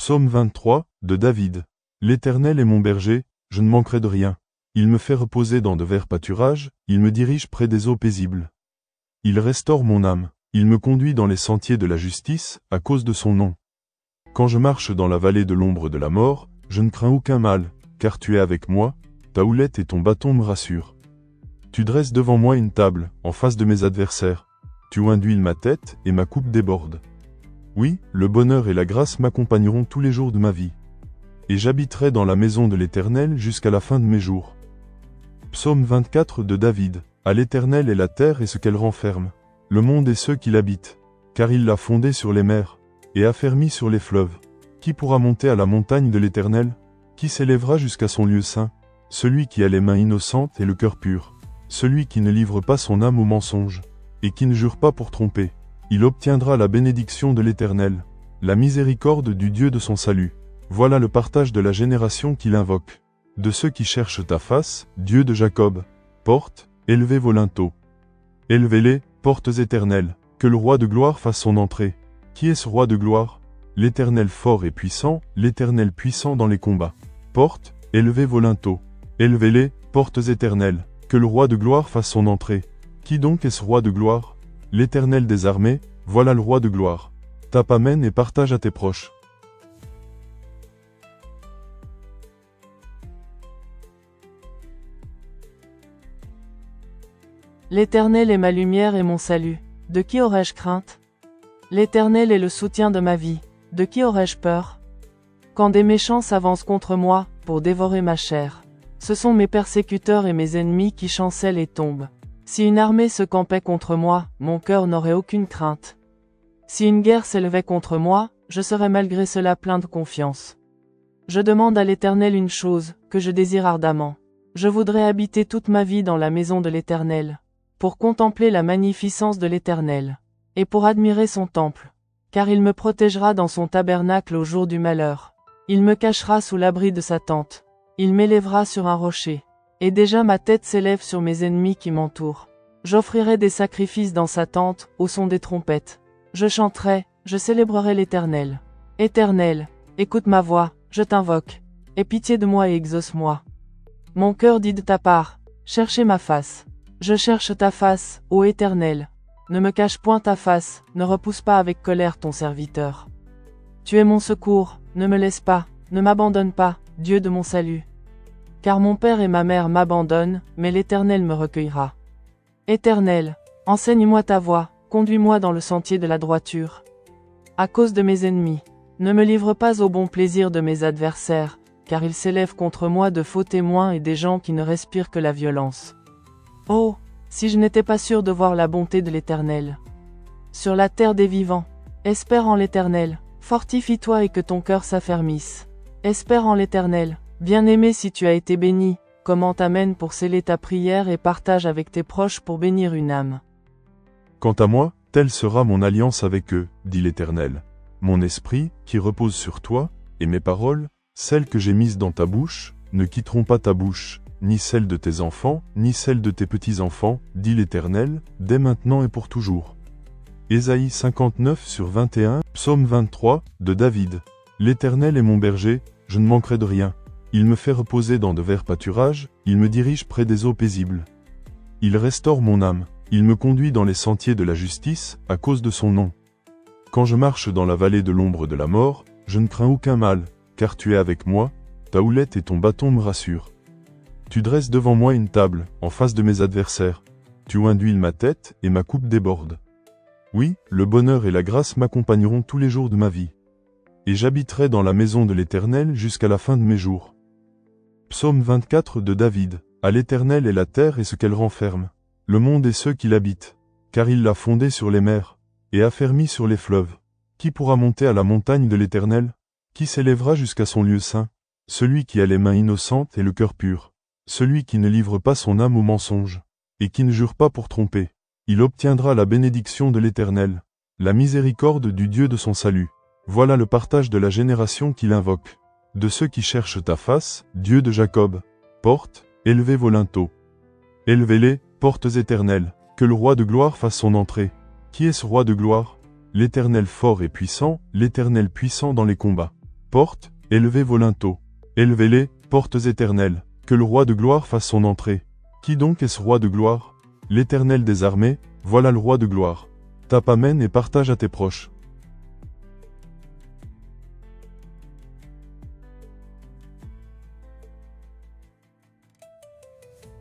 Psaume 23, de David. L'Éternel est mon berger, je ne manquerai de rien. Il me fait reposer dans de verts pâturages, il me dirige près des eaux paisibles. Il restaure mon âme, il me conduit dans les sentiers de la justice, à cause de son nom. Quand je marche dans la vallée de l'ombre de la mort, je ne crains aucun mal, car tu es avec moi, ta houlette et ton bâton me rassurent. Tu dresses devant moi une table, en face de mes adversaires. Tu induis ma tête, et ma coupe déborde. Oui, le bonheur et la grâce m'accompagneront tous les jours de ma vie. Et j'habiterai dans la maison de l'Éternel jusqu'à la fin de mes jours. Psaume 24 de David. À l'Éternel est la terre et ce qu'elle renferme, le monde et ceux qui l'habitent, car il l'a fondée sur les mers, et affermi sur les fleuves. Qui pourra monter à la montagne de l'Éternel? Qui s'élèvera jusqu'à son lieu saint? Celui qui a les mains innocentes et le cœur pur, celui qui ne livre pas son âme au mensonge, et qui ne jure pas pour tromper. Il obtiendra la bénédiction de l'Éternel, la miséricorde du Dieu de son salut. Voilà le partage de la génération qu'il invoque. De ceux qui cherchent ta face, Dieu de Jacob. Portes, élevez vos linteaux. Élevez-les, portes éternelles, que le roi de gloire fasse son entrée. Qui est ce roi de gloire? L'Éternel fort et puissant, l'Éternel puissant dans les combats. Portes, élevez vos linteaux. Élevez-les, portes éternelles, que le roi de gloire fasse son entrée. Qui donc est ce roi de gloire? L'Éternel des armées, voilà le roi de gloire. Tape amen et partage à tes proches. L'Éternel est ma lumière et mon salut. De qui aurais-je crainte? L'Éternel est le soutien de ma vie. De qui aurais-je peur? Quand des méchants s'avancent contre moi, pour dévorer ma chair, ce sont mes persécuteurs et mes ennemis qui chancellent et tombent. Si une armée se campait contre moi, mon cœur n'aurait aucune crainte. Si une guerre s'élevait contre moi, je serais malgré cela plein de confiance. Je demande à l'Éternel une chose, que je désire ardemment. Je voudrais habiter toute ma vie dans la maison de l'Éternel, pour contempler la magnificence de l'Éternel, et pour admirer son temple, car il me protégera dans son tabernacle au jour du malheur. Il me cachera sous l'abri de sa tente. Il m'élèvera sur un rocher. Et déjà ma tête s'élève sur mes ennemis qui m'entourent. J'offrirai des sacrifices dans sa tente, au son des trompettes. Je chanterai, je célébrerai l'Éternel. Éternel, écoute ma voix, je t'invoque. Aie pitié de moi et exauce-moi. Mon cœur dit de ta part, cherchez ma face. Je cherche ta face, ô Éternel. Ne me cache point ta face, ne repousse pas avec colère ton serviteur. Tu es mon secours, ne me laisse pas, ne m'abandonne pas, Dieu de mon salut. Car mon père et ma mère m'abandonnent, mais l'Éternel me recueillera. Éternel, enseigne-moi ta voie, conduis-moi dans le sentier de la droiture. À cause de mes ennemis, ne me livre pas au bon plaisir de mes adversaires, car ils s'élèvent contre moi de faux témoins et des gens qui ne respirent que la violence. Oh, si je n'étais pas sûr de voir la bonté de l'Éternel. Sur la terre des vivants, espère en l'Éternel, fortifie-toi et que ton cœur s'affermisse. Espère en l'Éternel. Bien-aimé, si tu as été béni, commente Amen pour sceller ta prière et partage avec tes proches pour bénir une âme. Quant à moi, telle sera mon alliance avec eux, dit l'Éternel. Mon esprit, qui repose sur toi, et mes paroles, celles que j'ai mises dans ta bouche, ne quitteront pas ta bouche, ni celles de tes enfants, ni celles de tes petits-enfants, dit l'Éternel, dès maintenant et pour toujours. Ésaïe 59/21, Psaume 23, de David. L'Éternel est mon berger, je ne manquerai de rien. Il me fait reposer dans de verts pâturages, il me dirige près des eaux paisibles. Il restaure mon âme, il me conduit dans les sentiers de la justice, à cause de son nom. Quand je marche dans la vallée de l'ombre de la mort, je ne crains aucun mal, car tu es avec moi, ta houlette et ton bâton me rassurent. Tu dresses devant moi une table, en face de mes adversaires. Tu induis ma tête, et ma coupe déborde. Oui, le bonheur et la grâce m'accompagneront tous les jours de ma vie. Et j'habiterai dans la maison de l'Éternel jusqu'à la fin de mes jours. Psaume 24 de David. À l'Éternel est la terre et ce qu'elle renferme, le monde et ceux qui l'habitent, car il l'a fondée sur les mers, et affermi sur les fleuves. Qui pourra monter à la montagne de l'Éternel? Qui s'élèvera jusqu'à son lieu saint? Celui qui a les mains innocentes et le cœur pur, celui qui ne livre pas son âme au mensonge, et qui ne jure pas pour tromper. Il obtiendra la bénédiction de l'Éternel, la miséricorde du Dieu de son salut. Voilà le partage de la génération qu'il invoque. De ceux qui cherchent ta face, Dieu de Jacob. Portes, élevez vos linteaux. Élevez-les, portes éternelles, que le roi de gloire fasse son entrée. Qui est ce roi de gloire? L'Éternel fort et puissant, l'Éternel puissant dans les combats. portes, élevez vos linteaux. Élevez-les, portes éternelles, que le roi de gloire fasse son entrée. Qui donc est ce roi de gloire? L'Éternel des armées, voilà le roi de gloire. Tape Amen et partage à tes proches.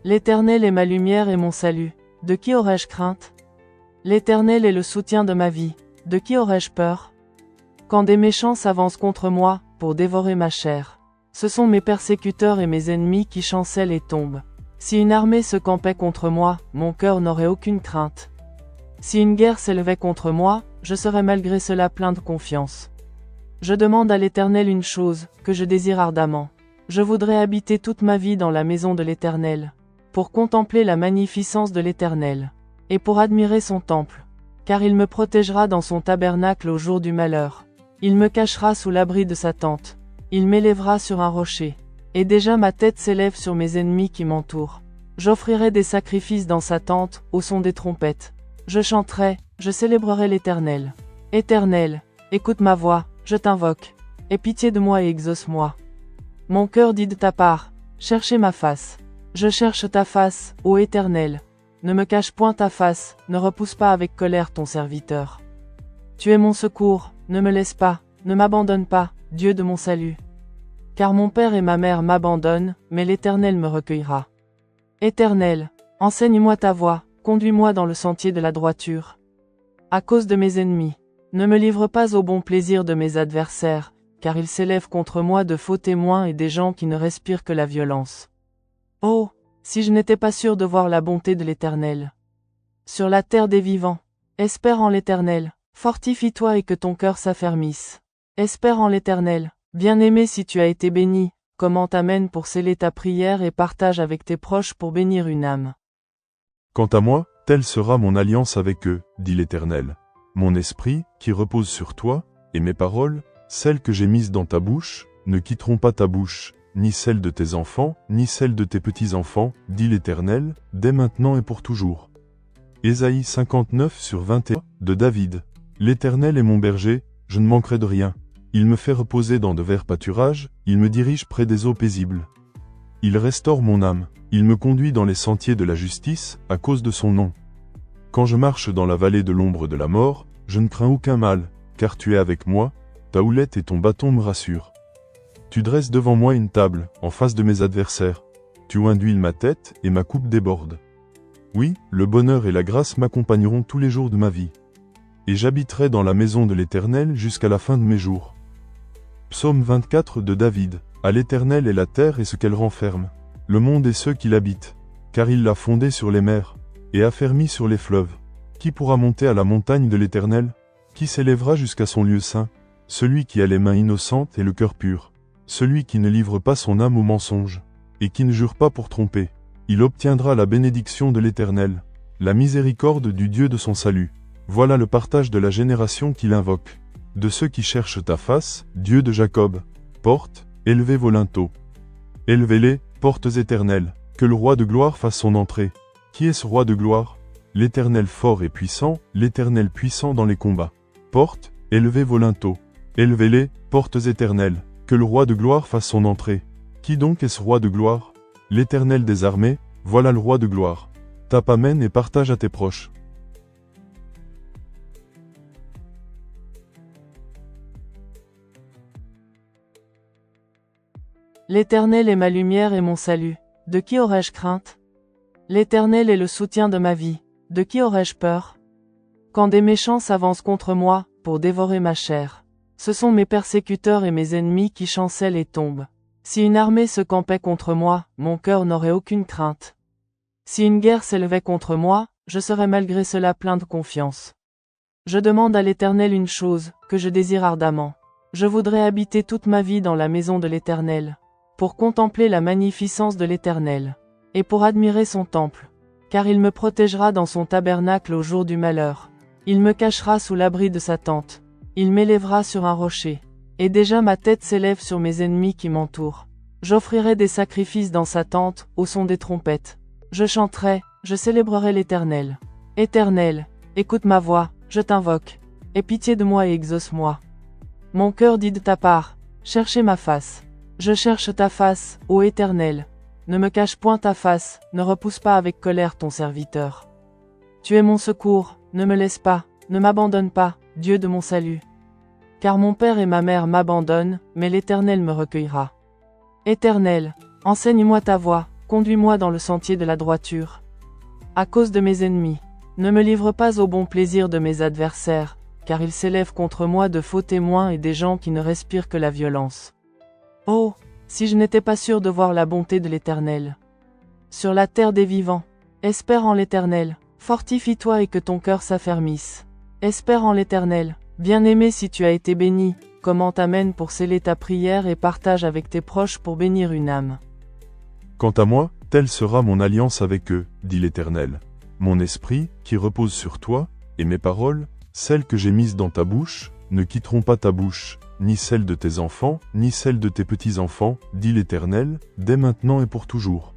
L'Éternel est ma lumière et mon salut. De qui aurais-je crainte? L'Éternel est le soutien de ma vie. De qui aurais-je peur? Quand des méchants s'avancent contre moi, pour dévorer ma chair. Ce sont mes persécuteurs et mes ennemis qui chancellent et tombent. Si une armée se campait contre moi, mon cœur n'aurait aucune crainte. Si une guerre s'élevait contre moi, je serais malgré cela plein de confiance. Je demande à l'Éternel une chose, que je désire ardemment. Je voudrais habiter toute ma vie dans la maison de l'Éternel, pour contempler la magnificence de l'Éternel, et pour admirer son temple, car il me protégera dans son tabernacle au jour du malheur. Il me cachera sous l'abri de sa tente. Il m'élèvera sur un rocher. Et déjà ma tête s'élève sur mes ennemis qui m'entourent. J'offrirai des sacrifices dans sa tente, au son des trompettes. Je chanterai, je célébrerai l'Éternel. Éternel, écoute ma voix, je t'invoque. Aie pitié de moi et exauce-moi. Mon cœur dit de ta part, cherchez ma face. Je cherche ta face, ô Éternel. Ne me cache point ta face, ne repousse pas avec colère ton serviteur. Tu es mon secours, ne me laisse pas, ne m'abandonne pas, Dieu de mon salut. Car mon père et ma mère m'abandonnent, mais l'Éternel me recueillera. Éternel, enseigne-moi ta voie, conduis-moi dans le sentier de la droiture. À cause de mes ennemis, ne me livre pas au bon plaisir de mes adversaires, car ils s'élèvent contre moi de faux témoins et des gens qui ne respirent que la violence. Oh, si je n'étais pas sûr de voir la bonté de l'Éternel. Sur la terre des vivants, espère en l'Éternel, fortifie-toi et que ton cœur s'affermisse. Espère en l'Éternel, bien-aimé si tu as été béni, commente Amen pour sceller ta prière et partage avec tes proches pour bénir une âme. Quant à moi, telle sera mon alliance avec eux, dit l'Éternel. Mon esprit, qui repose sur toi, et mes paroles, celles que j'ai mises dans ta bouche, ne quitteront pas ta bouche, ni celle de tes enfants, ni celle de tes petits-enfants, dit l'Éternel, dès maintenant et pour toujours. Ésaïe 59/21, de David. L'Éternel est mon berger, je ne manquerai de rien. Il me fait reposer dans de verts pâturages, il me dirige près des eaux paisibles. Il restaure mon âme, il me conduit dans les sentiers de la justice, à cause de son nom. Quand je marche dans la vallée de l'ombre de la mort, je ne crains aucun mal, car tu es avec moi, ta houlette et ton bâton me rassurent. Tu dresses devant moi une table, en face de mes adversaires. Tu oins d'huile ma tête, et ma coupe déborde. Oui, le bonheur et la grâce m'accompagneront tous les jours de ma vie. Et j'habiterai dans la maison de l'Éternel jusqu'à la fin de mes jours. Psaume 24 de David. À l'Éternel est la terre et ce qu'elle renferme, le monde et ceux qui l'habitent, car il l'a fondée sur les mers, et affermi sur les fleuves. Qui pourra monter à la montagne de l'Éternel? Qui s'élèvera jusqu'à son lieu saint? Celui qui a les mains innocentes et le cœur pur. Celui qui ne livre pas son âme au mensonge, et qui ne jure pas pour tromper. Il obtiendra la bénédiction de l'Éternel, la miséricorde du Dieu de son salut. Voilà le partage de la génération qui l'invoque. De ceux qui cherchent ta face, Dieu de Jacob. Portes, élevez vos linteaux. Élevez-les, portes éternelles, que le roi de gloire fasse son entrée. Qui est ce roi de gloire? L'Éternel fort et puissant, l'Éternel puissant dans les combats. Portes, élevez vos linteaux. Élevez-les, portes éternelles, que le roi de gloire fasse son entrée. Qui donc est ce roi de gloire? L'Éternel des armées, voilà le roi de gloire. Tape Amen et partage à tes proches. L'Éternel est ma lumière et mon salut. De qui aurais-je crainte? L'Éternel est le soutien de ma vie. De qui aurais-je peur? Quand des méchants s'avancent contre moi, pour dévorer ma chair. Ce sont mes persécuteurs et mes ennemis qui chancellent et tombent. Si une armée se campait contre moi, mon cœur n'aurait aucune crainte. Si une guerre s'élevait contre moi, je serais malgré cela plein de confiance. Je demande à l'Éternel une chose, que je désire ardemment. Je voudrais habiter toute ma vie dans la maison de l'Éternel, pour contempler la magnificence de l'Éternel, et pour admirer son temple, car il me protégera dans son tabernacle au jour du malheur. Il me cachera sous l'abri de sa tente. Il m'élèvera sur un rocher. Et déjà ma tête s'élève sur mes ennemis qui m'entourent. J'offrirai des sacrifices dans sa tente, au son des trompettes. Je chanterai, je célébrerai l'Éternel. Éternel, écoute ma voix, je t'invoque. Aie pitié de moi et exauce-moi. Mon cœur dit de ta part, cherchez ma face. Je cherche ta face, ô Éternel. Ne me cache point ta face, ne repousse pas avec colère ton serviteur. Tu es mon secours, ne me laisse pas, ne m'abandonne pas, Dieu de mon salut. Car mon père et ma mère m'abandonnent, mais l'Éternel me recueillera. Éternel, enseigne-moi ta voie, conduis-moi dans le sentier de la droiture. À cause de mes ennemis, ne me livre pas au bon plaisir de mes adversaires, car ils s'élèvent contre moi de faux témoins et des gens qui ne respirent que la violence. Oh, si je n'étais pas sûr de voir la bonté de l'Éternel. Sur la terre des vivants, espère en l'Éternel, fortifie-toi et que ton cœur s'affermisse. Espère en l'Éternel, bien-aimé si tu as été béni, comment t'amène pour sceller ta prière et partage avec tes proches pour bénir une âme. Quant à moi, telle sera mon alliance avec eux, dit l'Éternel. Mon esprit, qui repose sur toi, et mes paroles, celles que j'ai mises dans ta bouche, ne quitteront pas ta bouche, ni celle de tes enfants, ni celle de tes petits-enfants, dit l'Éternel, dès maintenant et pour toujours.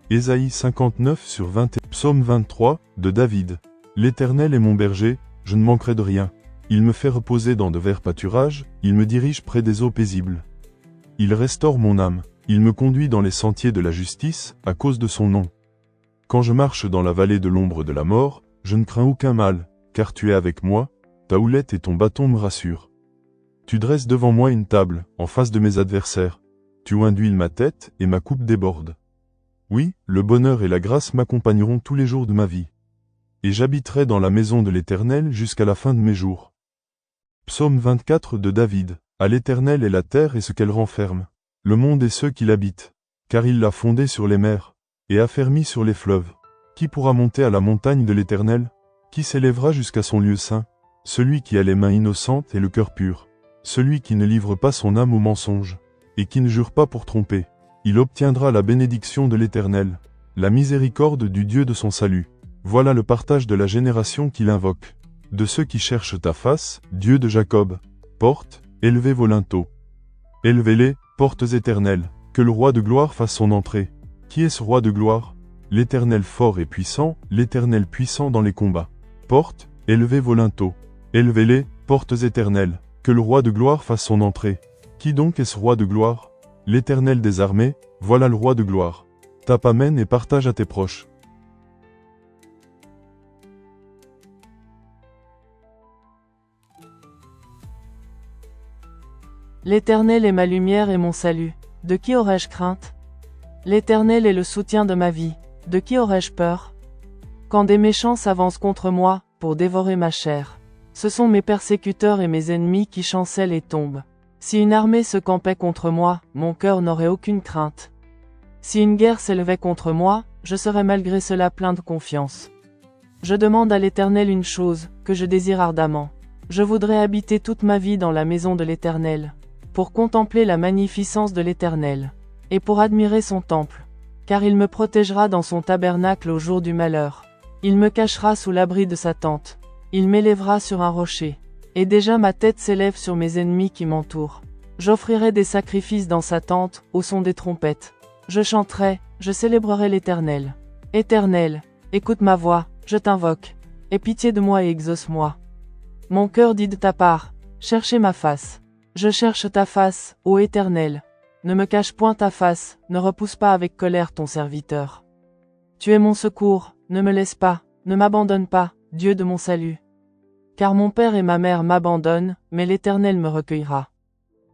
Ésaïe 59/20 et Psaume 23, de David. L'Éternel est mon berger, je ne manquerai de rien. Il me fait reposer dans de verts pâturages, il me dirige près des eaux paisibles. Il restaure mon âme, il me conduit dans les sentiers de la justice, à cause de son nom. Quand je marche dans la vallée de l'ombre de la mort, je ne crains aucun mal, car tu es avec moi, ta houlette et ton bâton me rassurent. Tu dresses devant moi une table, en face de mes adversaires. Tu oins d'huile ma tête, et ma coupe déborde. Oui, le bonheur et la grâce m'accompagneront tous les jours de ma vie. Et j'habiterai dans la maison de l'Éternel jusqu'à la fin de mes jours. Psaume 24 de David. À l'Éternel est la terre et ce qu'elle renferme, le monde et ceux qui l'habitent. Car il l'a fondée sur les mers, et affermi sur les fleuves. Qui pourra monter à la montagne de l'Éternel? Qui s'élèvera jusqu'à son lieu saint? Celui qui a les mains innocentes et le cœur pur. Celui qui ne livre pas son âme au mensonge, et qui ne jure pas pour tromper. Il obtiendra la bénédiction de l'Éternel, la miséricorde du Dieu de son salut. Voilà le partage de la génération qu'il invoque. De ceux qui cherchent ta face, Dieu de Jacob. Portes, élevez vos linteaux. Élevez-les, portes éternelles, que le roi de gloire fasse son entrée. Qui est ce roi de gloire? L'Éternel fort et puissant, l'Éternel puissant dans les combats. Portes, élevez vos linteaux. Élevez-les, portes éternelles, que le roi de gloire fasse son entrée. Qui donc est ce roi de gloire? L'Éternel des armées, voilà le roi de gloire. Tape amen et partage à tes proches. L'Éternel est ma lumière et mon salut. De qui aurais-je crainte? L'Éternel est le soutien de ma vie. De qui aurais-je peur? Quand des méchants s'avancent contre moi, pour dévorer ma chair. Ce sont mes persécuteurs et mes ennemis qui chancellent et tombent. Si une armée se campait contre moi, mon cœur n'aurait aucune crainte. Si une guerre s'élevait contre moi, je serais malgré cela plein de confiance. Je demande à l'Éternel une chose, que je désire ardemment. Je voudrais habiter toute ma vie dans la maison de l'Éternel, pour contempler la magnificence de l'Éternel, et pour admirer son temple. Car il me protégera dans son tabernacle au jour du malheur. Il me cachera sous l'abri de sa tente. Il m'élèvera sur un rocher. Et déjà ma tête s'élève sur mes ennemis qui m'entourent. J'offrirai des sacrifices dans sa tente, au son des trompettes. Je chanterai, je célébrerai l'Éternel. Éternel, écoute ma voix, je t'invoque. Aie pitié de moi et exauce-moi. Mon cœur dit de ta part, cherchez ma face. Je cherche ta face, ô Éternel. Ne me cache point ta face, ne repousse pas avec colère ton serviteur. Tu es mon secours, ne me laisse pas, ne m'abandonne pas, Dieu de mon salut. Car mon père et ma mère m'abandonnent, mais l'Éternel me recueillera.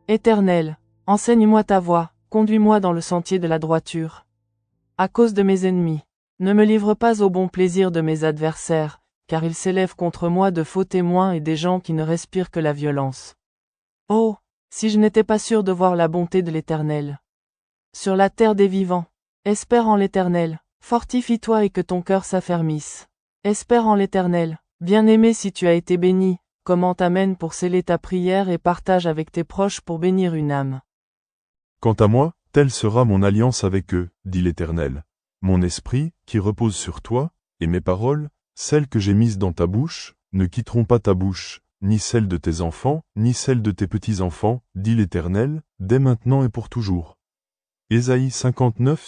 Éternel, enseigne-moi ta voie, conduis-moi dans le sentier de la droiture. À cause de mes ennemis, ne me livre pas au bon plaisir de mes adversaires, car ils s'élèvent contre moi de faux témoins et des gens qui ne respirent que la violence. Oh, si je n'étais pas sûr de voir la bonté de l'Éternel. Sur la terre des vivants, espère en l'Éternel, fortifie-toi et que ton cœur s'affermisse. Espère en l'Éternel. Bien-aimé si tu as été béni, comment t'amène pour sceller ta prière et partage avec tes proches pour bénir une âme. Quant à moi, telle sera mon alliance avec eux, dit l'Éternel. Mon esprit, qui repose sur toi, et mes paroles, celles que j'ai mises dans ta bouche, ne quitteront pas ta bouche, ni celle de tes enfants, ni celle de tes petits-enfants, dit l'Éternel, dès maintenant et pour toujours. Ésaïe 59